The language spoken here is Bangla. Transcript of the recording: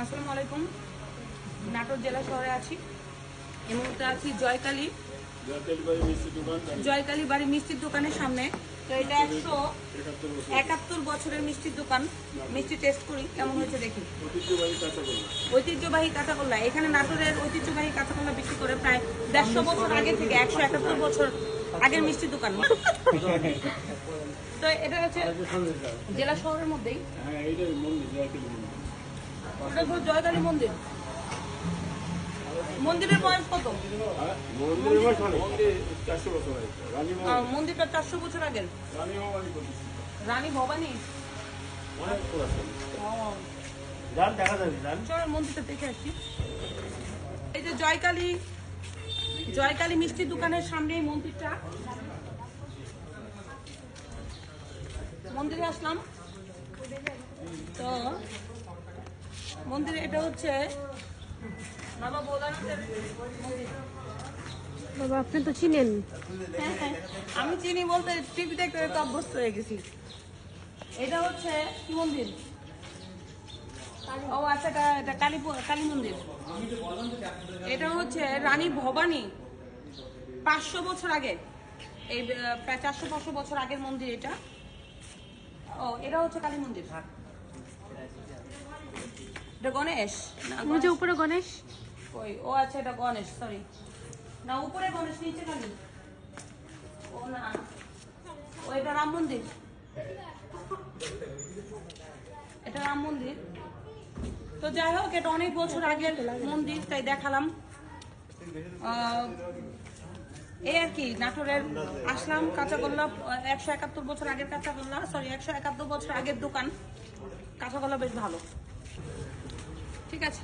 আসসালামু আলাইকুম। নাটোর জেলা শহরে আছি। এই মুহূর্তে আছি জয়কালী বাড়ি মিষ্টির দোকানের সামনে। তো এটা 171 বছরের মিষ্টির দোকান। মিষ্টি টেস্ট করি কেমন হয়েছে দেখি। ঐতিহ্যবাহী কাঁচাগোল্লা, এখানে নাটোরের ঐতিহ্যবাহী কাঁচাগোল্লা বিক্রি করে প্রায় 150 বছর আগে থেকে 171 বছর আগের মিষ্টির দোকান। তো এটা হচ্ছে জেলা শহরের মধ্যেই জয়কালী মন্দির। মন্দিরের বয়স কত? মন্দিরটা 400 বছর আগের। রানী ভবানী। চল মন্দিরটা দেখে আসছি। এই যে জয়কালী মিষ্টির দোকানের সামনে এই মন্দিরটা। মন্দিরে আসলাম তো মন্দিরে এটা হচ্ছে বাবা ভোলানাথের মন্দির। বাবা আপনি তো চিনেন? হ্যাঁ, আমি চিনি বলতে টিভি দেখতে তো অভ্যস্ত হয়ে গেছি। এটা হচ্ছে কি মন্দির? ও আচ্ছা, এটা কালী মন্দির। এটা হচ্ছে রানী ভবানী 500 বছর আগে, এই প্রায় 400-500 বছর আগের মন্দির এটা। ও এটা হচ্ছে কালী মন্দির। এটা গণেশ ওই যে উপরে গণেশ। ওই ও আচ্ছা, এটা গণেশ, সরি না, উপরে গণেশ নিচে কালী। ও না, ও এটা রাম মন্দির। এটা রাম মন্দির। তো যাই হোক, এটা অনেক বছর আগের মন্দির, তাই দেখালাম। এই আর কি, নাটোরের আসলাম কাঁচাগোল্লা 171 বছর আগের কাঁচাগোল্লা, সরি 171 বছর আগের দোকান। কাঁচাগোল্লা বেশ ভালো। ঠিক আছে।